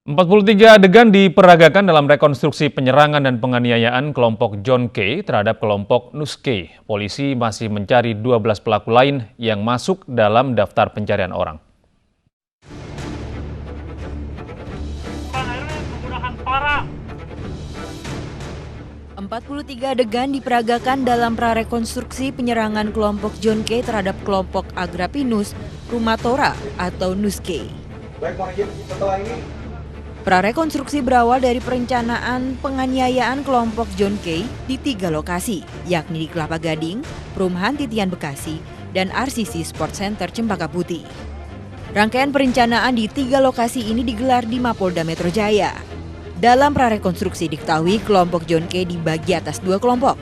43 adegan diperagakan dalam rekonstruksi penyerangan dan penganiayaan kelompok John K terhadap kelompok Nus K. Polisi masih mencari 12 pelaku lain yang masuk dalam daftar pencarian orang. Pembunuhan parah. 43 adegan diperagakan dalam prarekonstruksi penyerangan kelompok John K terhadap kelompok Agrapinus Rumatora atau Nus K. Baik, Pak Najib, setelah ini Prarekonstruksi berawal dari perencanaan penganiayaan kelompok John K di 3 lokasi, yakni di Kelapa Gading, Perumahan Titian Bekasi, dan RCC Sport Center Cempaka Putih. Rangkaian perencanaan di 3 lokasi ini digelar di Mapolda Metro Jaya. Dalam prarekonstruksi diketahui kelompok John K dibagi atas 2 kelompok.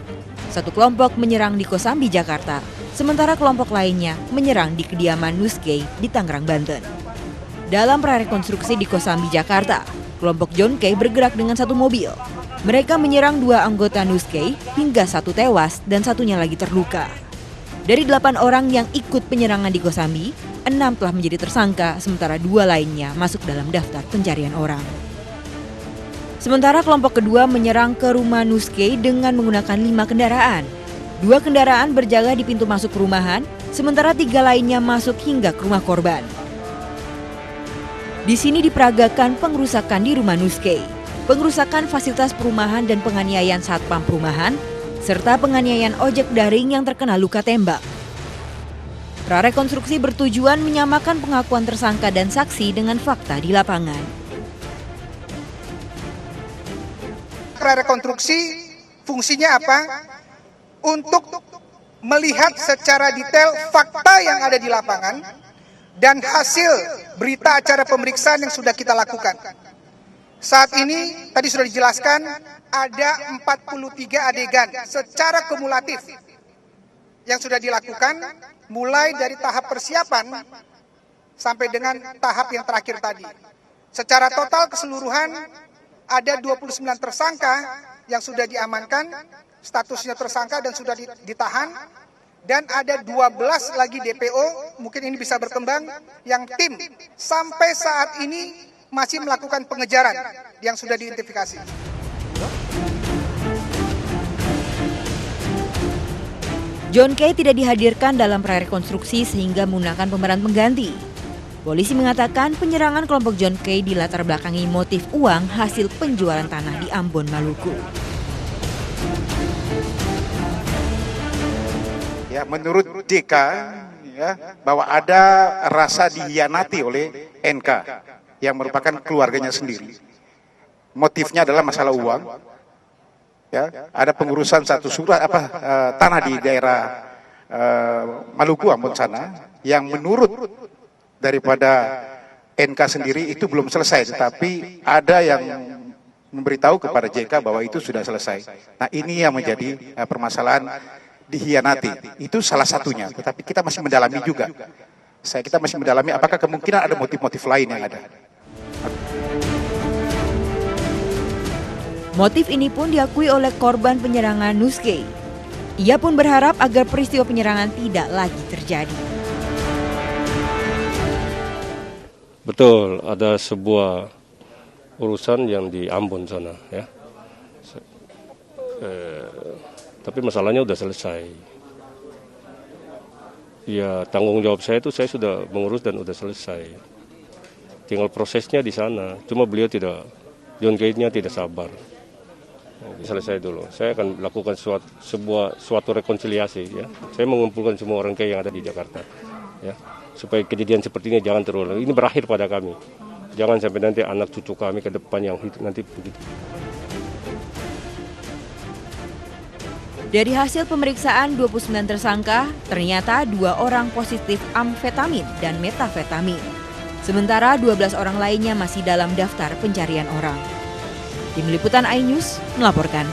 Satu kelompok menyerang di Kosambi, Jakarta, sementara kelompok lainnya menyerang di kediaman Nus K di Tangerang, Banten. Dalam prarekonstruksi di Kosambi, Jakarta, kelompok John K bergerak dengan 1 mobil. Mereka menyerang 2 anggota Nus K hingga 1 tewas dan 1-nya lagi terluka. Dari 8 orang yang ikut penyerangan di Kosambi, 6 telah menjadi tersangka, sementara 2 lainnya masuk dalam daftar pencarian orang. Sementara kelompok kedua menyerang ke rumah Nus K dengan menggunakan 5 kendaraan. 2 kendaraan berjaga di pintu masuk perumahan, sementara 3 lainnya masuk hingga ke rumah korban. Di sini diperagakan pengrusakan di rumah Nus K, pengrusakan fasilitas perumahan dan penganiayaan satpam perumahan, serta penganiayaan ojek daring yang terkena luka tembak. Prarekonstruksi bertujuan menyamakan pengakuan tersangka dan saksi dengan fakta di lapangan. Prarekonstruksi fungsinya apa? Untuk melihat secara detail fakta yang ada di lapangan dan hasil berita acara pemeriksaan yang sudah kita lakukan. Saat ini tadi sudah dijelaskan ada 43 adegan secara kumulatif yang sudah dilakukan mulai dari tahap persiapan sampai dengan tahap yang terakhir tadi. Secara total keseluruhan ada 29 tersangka yang sudah diamankan, statusnya tersangka dan sudah ditahan. Dan ada 12 lagi DPO, mungkin ini bisa berkembang, yang tim sampai saat ini masih melakukan pengejaran yang sudah diidentifikasi. John K tidak dihadirkan dalam prarekonstruksi sehingga menggunakan pemeran pengganti. Polisi mengatakan penyerangan kelompok John K dilatar belakangi motif uang hasil penjualan tanah di Ambon, Maluku. Ya, menurut JK ya, bahwa ada rasa dihianati oleh NK yang merupakan keluarganya sendiri. Motifnya adalah masalah uang. Ya, ada pengurusan satu surat tanah di daerah Maluku Ambon sana yang menurut daripada NK sendiri itu belum selesai, tetapi ada yang memberitahu kepada JK bahwa itu sudah selesai. Nah, ini yang menjadi permasalahan dihianati, itu salah satunya, tetapi kita masih mendalami juga. Kita masih mendalami apakah kemungkinan ada motif-motif lain yang ada. Motif ini pun diakui oleh korban penyerangan Nus K. Ia pun berharap agar peristiwa penyerangan tidak lagi terjadi. Betul, ada sebuah urusan yang di Ambon sana, ya. Tapi masalahnya udah selesai. Ya, tanggung jawab saya itu saya sudah mengurus dan udah selesai. Tinggal prosesnya di sana. Cuma beliau John K-nya tidak sabar. Selesai dulu. Saya akan lakukan suatu rekonsiliasi. Ya. Saya mengumpulkan semua orang K yang ada di Jakarta. Ya, supaya kejadian seperti ini jangan terulang. Ini berakhir pada kami. Jangan sampai nanti anak cucu kami ke depan yang nanti begitu. Dari hasil pemeriksaan 29 tersangka, ternyata 2 orang positif amfetamin dan metafetamin. Sementara 12 orang lainnya masih dalam daftar pencarian orang. Tim Liputan iNews melaporkan.